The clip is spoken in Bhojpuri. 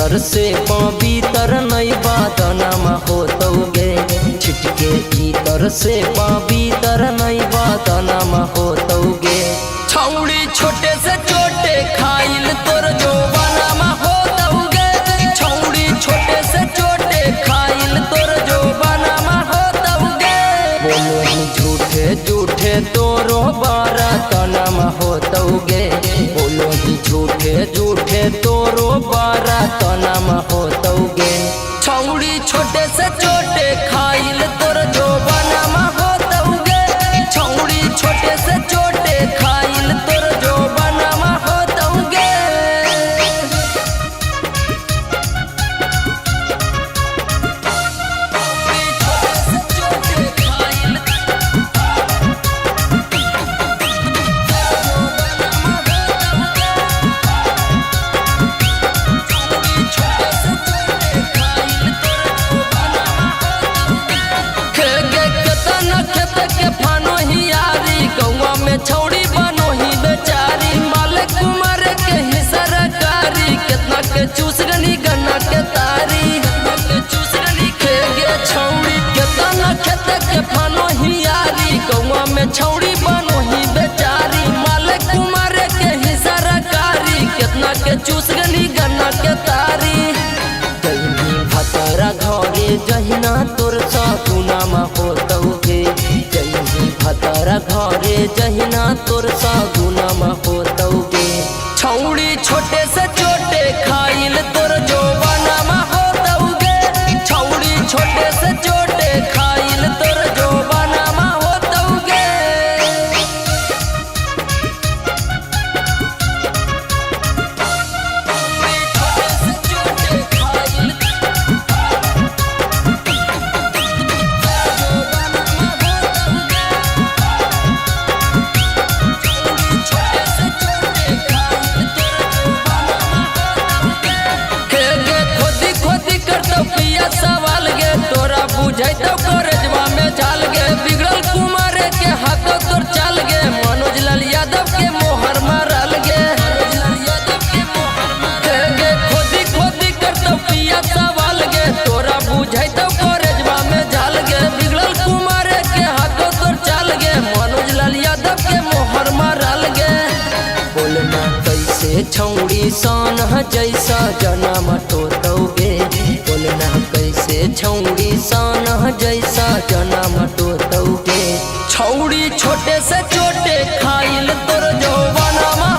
भीतर से पवित्र नहीं बादनमा होतौगे। छिटके भीतर से पवित्र नहीं बादनमा होतौगे। छौड़ी छोटे से छोटे खाइल तोर जो बनामा होतौगे। छौड़ी छोटे से छोटे खाइल तोर जो बनामा होतौगे। बोलो ही झूठे झूठे तोरो बारा तनमा होतौगे। बोलो ही झूठे झूठे तोरो बारा तनमा होतौगे। छौड़ी छोटे से छोटे खाइल तोर जो बनामा होतौगे। छौड़ी छोटे से छोटे खाइल तोर जो बनामा होतौगे। छौड़ी बनो ही बेचारी मालिक कुमार के ही सरकारी। कितना के चूस गनी गन्ना के तारी। चूस गनी के गे छौड़ी कितना खेत के फानो ही यारी। गौवा में छौड़ी बनो ही बेचारी मालिक कुमार के ही सरकारी। कितना के चूस गनी गन्ना के तारी। जहिनी भतरा घरे जहिना तोर सगुनामा होतौगे। जहिनी भतरा घरे जहिना तोर सगुनामा होतौगे। छौड़ी छोटे से छोटे खाइल तोर जो बनामा होतौगे। छौड़ी छोटे से छोटे खाइल तोर जो बनामा होतौगे। सवाल गे तोरा बुझैतौ करजवा में झाल गे। बिगड़ल कुमार के हाथ तोर चाल गे। मनोज लाल यादव के मोहर मारल गे। खोदी खोदी करतौ पिया सवाल गे। तोरा बुझैतौ करजवा में झाल गे। बिगड़ल कुमार के हाथ तोर चाल गे। मनोज लाल यादव के मोहर मारल गे। बोलना कैसे छौड़ी सान जैसा जन्म टोतौगे। बोलना कैसे छौड़ी सान जैसा जन्म टोतौगे। छौड़ी छोटे से छोटे खाइल तोर जो बनामा